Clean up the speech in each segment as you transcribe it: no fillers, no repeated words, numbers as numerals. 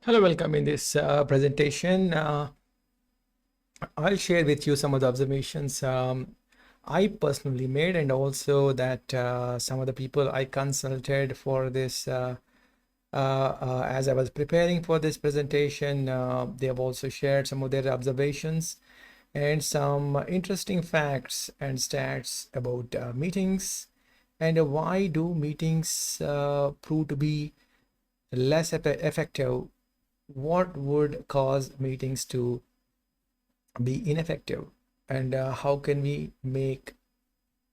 Hello, welcome in this presentation. I'll share with you some of the observations I personally made, and also that some of the people I consulted for this as I was preparing for this presentation. They have also shared some of their observations and some interesting facts and stats about meetings, and why do meetings prove to be less effective. What would cause meetings to be ineffective, and how can we make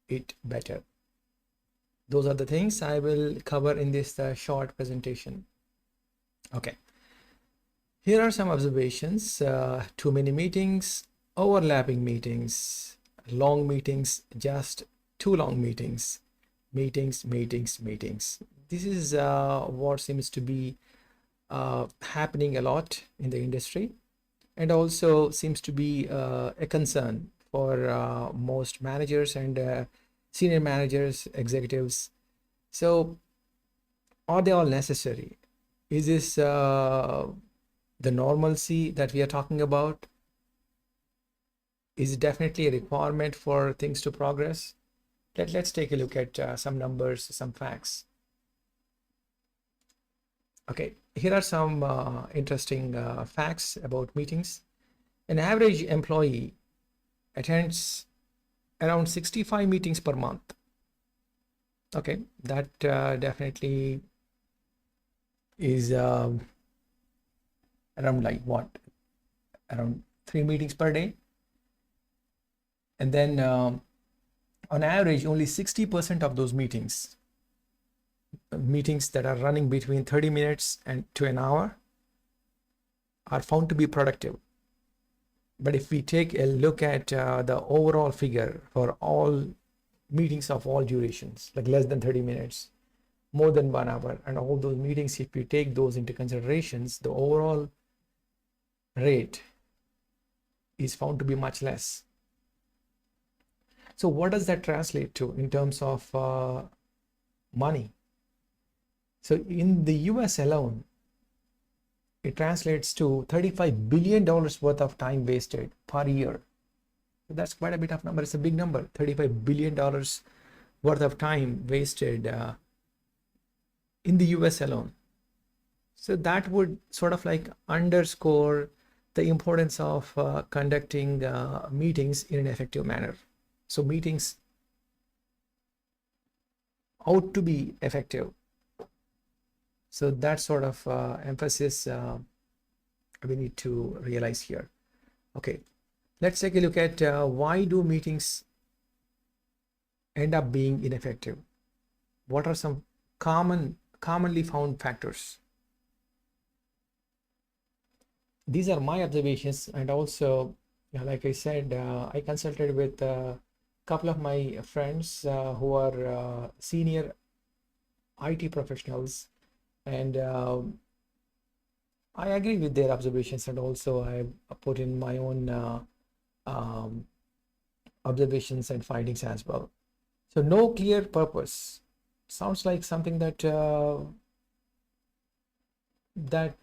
it better? Those are the things I will cover in this short presentation. Okay, here are some observations. Too many meetings, overlapping meetings, long meetings, just too long meetings, meetings. This is what seems to be happening a lot in the industry, and also seems to be a concern for most managers and senior managers, executives. So, are they all necessary? Is this the normalcy that we are talking about? Is it definitely a requirement for things to progress? Let's take a look at some numbers, some facts. Okay, here are some interesting facts about meetings. An average employee attends around 65 meetings per month. Okay, that definitely is around like what? Around 3 meetings per day. And then on average, only 60% of those meetings that are running between 30 minutes and to an hour are found to be productive. But if we take a look at the overall figure for all meetings of all durations, like less than 30 minutes, more than 1 hour, and all those meetings, if we take those into considerations, the overall rate is found to be much less. So what does that translate to in terms of money? So in the US alone, it translates to $35 billion worth of time wasted per year. So that's quite a bit of number. It's a big number, $35 billion worth of time wasted in the US alone. So that would sort of like underscore the importance of conducting meetings in an effective manner. So meetings ought to be effective. So that sort of emphasis we need to realize here. Okay, let's take a look at why do meetings end up being ineffective? What are some commonly found factors? These are my observations, and also, like I said, I consulted with a couple of my friends who are senior IT professionals, and I agree with their observations, and also I put in my own um, observations and findings as well. So no clear purpose sounds like something that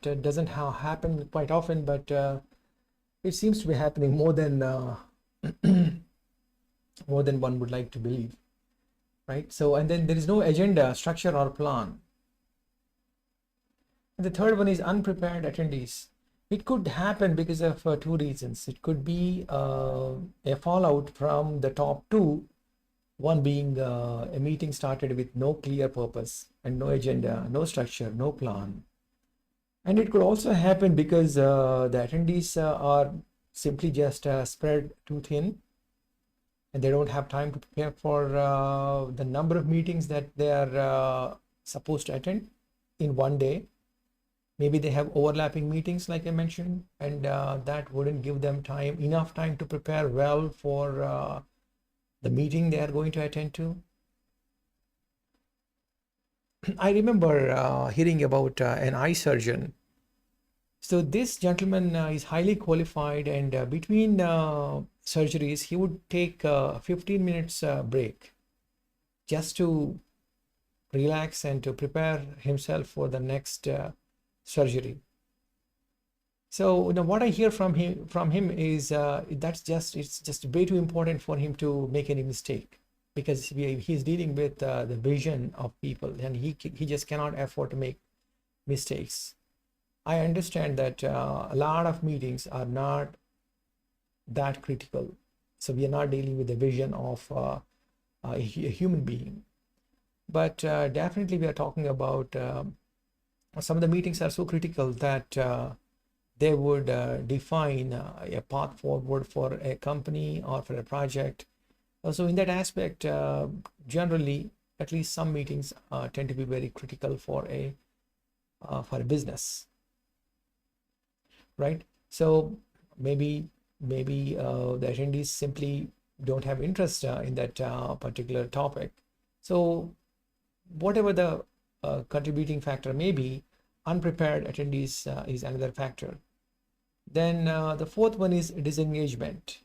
doesn't happen quite often, but it seems to be happening more than more than one would like to believe, right? So, and then there is no agenda, structure, or plan. And the third one is unprepared attendees. It could happen because of two reasons. It could be a fallout from the top two, one being a meeting started with no clear purpose and no agenda, no structure, no plan. And it could also happen because the attendees are simply just spread too thin, and they don't have time to prepare for the number of meetings that they are supposed to attend in one day. Maybe they have overlapping meetings, like I mentioned, and that wouldn't give them enough time to prepare well for the meeting they are going to attend to. I remember hearing about an eye surgeon. So this gentleman is highly qualified, and between surgeries, he would take 15 minutes break just to relax and to prepare himself for the next surgery. So what I hear from him is it's just way too important for him to make any mistake, because he's dealing with the vision of people, and he just cannot afford to make mistakes. I understand that a lot of meetings are not that critical, so we are not dealing with the vision of a human being, but definitely we are talking about some of the meetings are so critical that they would define a path forward for a company or for a project. So in that aspect, generally, at least some meetings tend to be very critical for a business, right? So maybe the attendees simply don't have interest in that particular topic. So whatever the contributing factor may be, unprepared attendees is another factor. Then the fourth one is disengagement.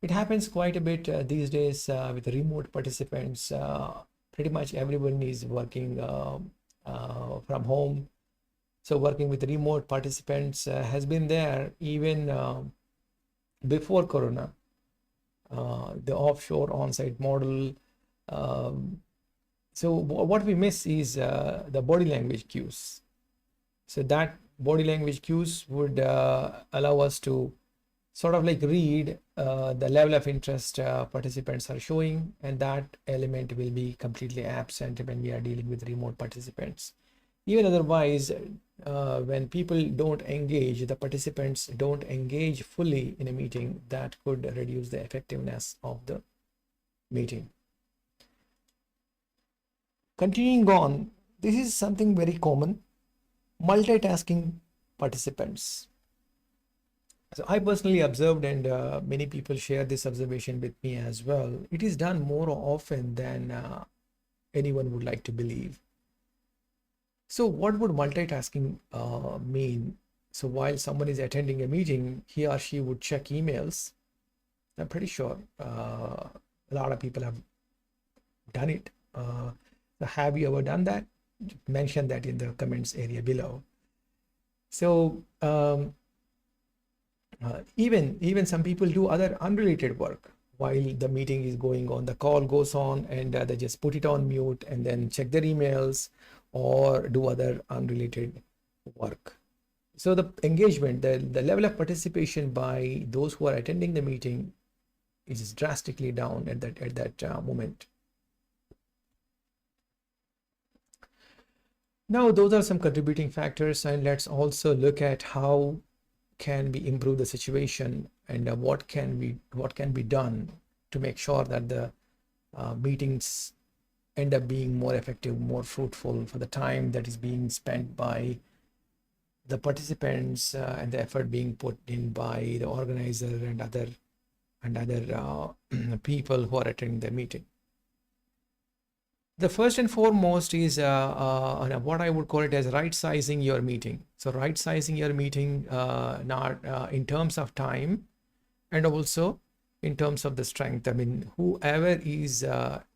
It happens quite a bit these days with remote participants. Pretty much everyone is working from home. So working with remote participants has been there even before Corona. The offshore on-site model. So what we miss is the body language cues. So that body language cues would allow us to sort of like read the level of interest participants are showing, and that element will be completely absent when we are dealing with remote participants. Even otherwise, when people don't engage, the participants don't engage fully in a meeting, that could reduce the effectiveness of the meeting. Continuing on, this is something very common: multitasking participants. So I personally observed, and many people share this observation with me as well. It is done more often than anyone would like to believe. So what would multitasking mean? So while someone is attending a meeting, he or she would check emails. I'm pretty sure a lot of people have done it. Have you ever done that? Mention that in the comments area below. So even some people do other unrelated work while the meeting is going on. The call goes on, and they just put it on mute and then check their emails or do other unrelated work. So the engagement, the level of participation by those who are attending the meeting is drastically down at that moment. Now, those are some contributing factors, and let's also look at how can we improve the situation, and what can be done to make sure that the meetings end up being more effective, more fruitful for the time that is being spent by the participants and the effort being put in by the organizer and other people who are attending the meeting. The first and foremost is what I would call it as right sizing your meeting. So right sizing your meeting, not in terms of time, and also in terms of the strength. I mean, whoever is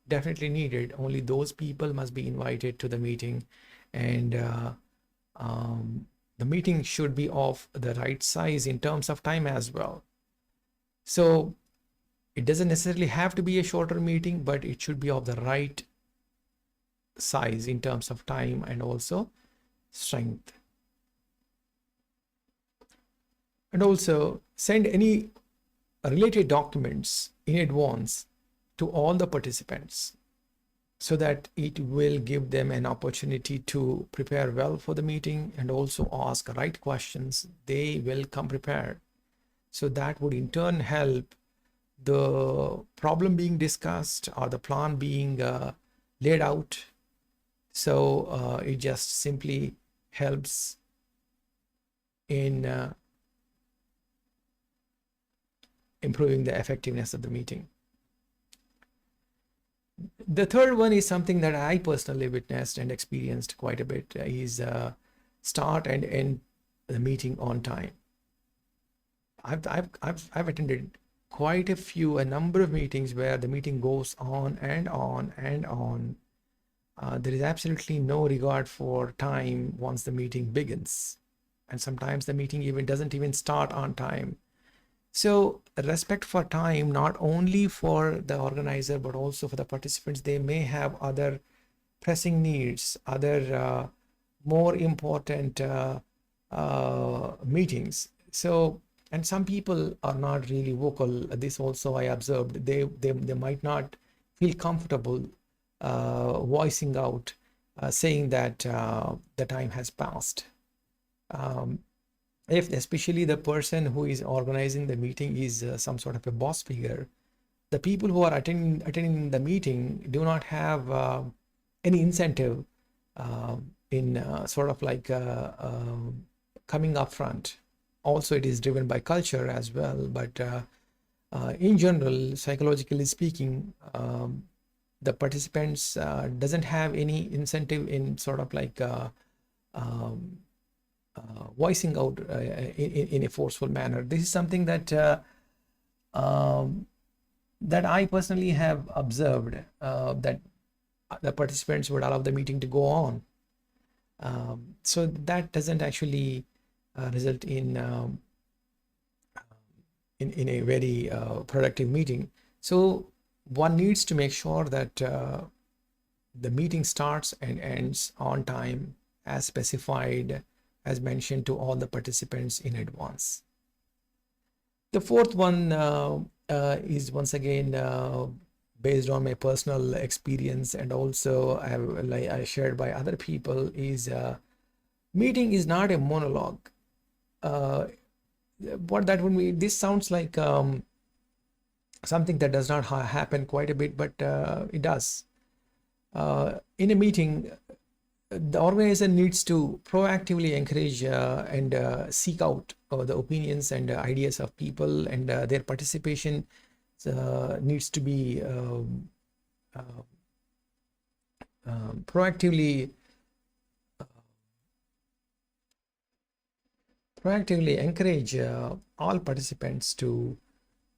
definitely needed, only those people must be invited to the meeting, and the meeting should be of the right size in terms of time as well. So it doesn't necessarily have to be a shorter meeting, but it should be of the right size in terms of time and also strength. And also send any related documents in advance to all the participants, so that it will give them an opportunity to prepare well for the meeting and also ask right questions. They will come prepared. So that would in turn help the problem being discussed or the plan being laid out. So it just simply helps in improving the effectiveness of the meeting. The third one is something that I personally witnessed and experienced quite a bit, is start and end the meeting on time. I've attended quite a number of meetings where the meeting goes on and on and on. There is absolutely no regard for time once the meeting begins. and sometimes the meeting even doesn't even start on time. So respect for time, not only for the organizer, but also for the participants. They may have other pressing needs, other more important meetings. So, and some people are not really vocal. This also I observed. They might not feel comfortable voicing out, saying that the time has passed. Um, if especially the person who is organizing the meeting is some sort of a boss figure, the people who are attending the meeting do not have any incentive in sort of like coming up front. Also, it is driven by culture as well, but in general, psychologically speaking, the participants doesn't have any incentive in sort of like um, voicing out in a forceful manner. This is something that um, that I personally have observed, that the participants would allow the meeting to go on. So that doesn't actually result in a very productive meeting. So one needs to make sure that the meeting starts and ends on time as specified, as mentioned to all the participants in advance. The fourth one is once again based on my personal experience, and also like I shared by other people, is meeting is not a monologue. Uh, what that would mean, this sounds like something that does not happen quite a bit, but it does. In a meeting, the organizer needs to proactively encourage and seek out the opinions and ideas of people, and their participation needs to be uh, proactively encourage all participants to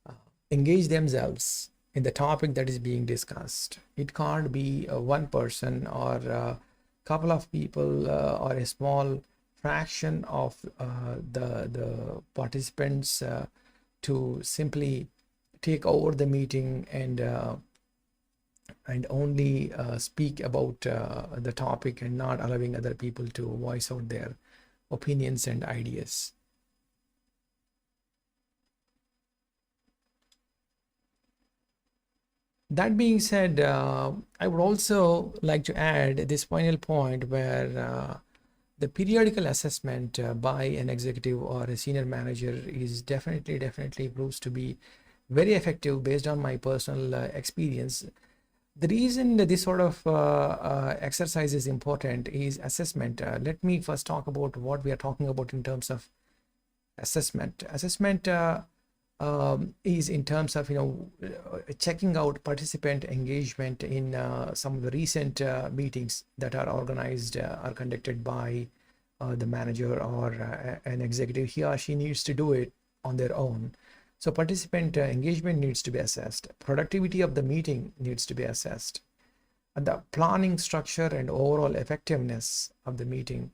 uh, engage themselves in the topic that is being discussed. It can't be one person or a couple of people or a small fraction of the participants to simply take over the meeting and only speak about the topic and not allowing other people to voice out their opinions and ideas. That being said, I would also like to add this final point where the periodical assessment by an executive or a senior manager is definitely proves to be very effective based on my personal experience. The reason that this sort of exercise is important is assessment. Let me first talk about what we are talking about in terms of assessment. Assessment is in terms of checking out participant engagement in some of the recent meetings that are organized or conducted by the manager or an executive. He or she needs to do it on their own. So participant engagement needs to be assessed. Productivity of the meeting needs to be assessed. And the planning structure and overall effectiveness of the meeting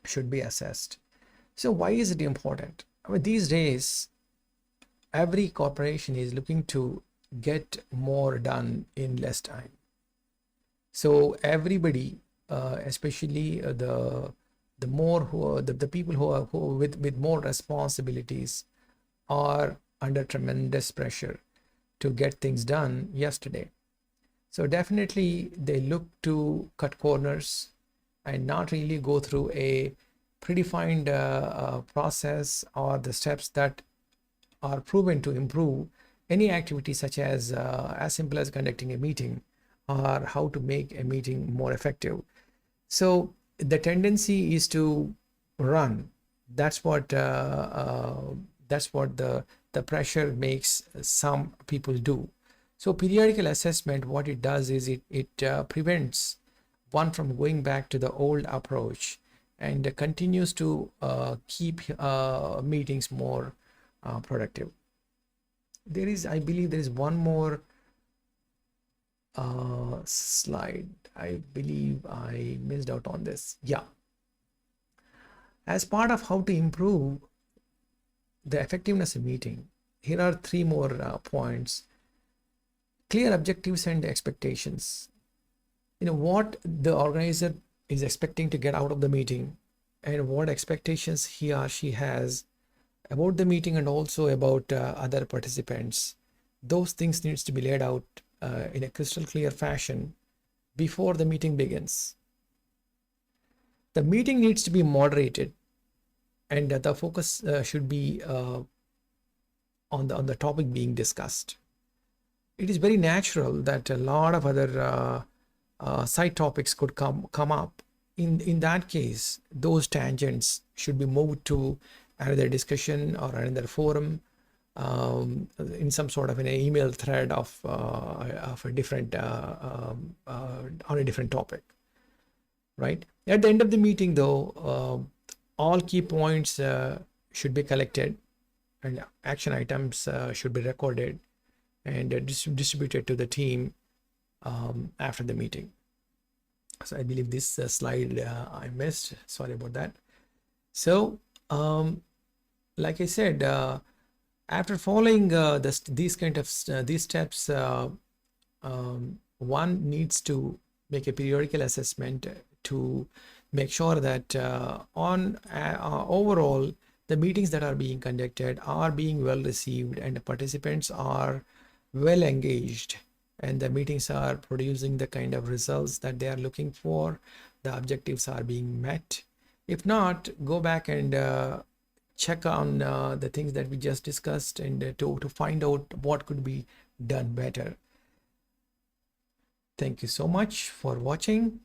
should be assessed. So why is it important? I mean, these days, every corporation is looking to get more done in less time. So everybody, especially the more who the people who with more responsibilities, are under tremendous pressure to get things done yesterday. So definitely they look to cut corners and not really go through a predefined process or the steps that are proven to improve any activity, such as simple as conducting a meeting or how to make a meeting more effective. So the tendency is to run. That's what the pressure makes some people do. So periodical assessment, what it does is it prevents one from going back to the old approach and continues to keep meetings more productive. There is, I believe, there is one more slide. I believe I missed out on this. Yeah. As part of how to improve the effectiveness of meeting, here are three more points. Clear objectives and expectations. What the organizer is expecting to get out of the meeting, and what expectations he or she has about the meeting and also about other participants. Those things needs to be laid out in a crystal clear fashion before the meeting begins. The meeting needs to be moderated, and the focus should be on the topic being discussed. It is very natural that a lot of other side topics could come up. In that case, those tangents should be moved to another discussion or another forum, in some sort of an email thread of a different on a different topic, right? At the end of the meeting, though, all key points should be collected, and action items should be recorded and distributed to the team after the meeting. So I believe this slide I missed. Sorry about that. So, like I said, after following these steps, one needs to make a periodical assessment to make sure that on overall the meetings that are being conducted are being well received and the participants are well engaged, and the meetings are producing the kind of results that they are looking for. The objectives are being met. If not, go back and check on the things that we just discussed, and to find out what could be done better. Thank you so much for watching.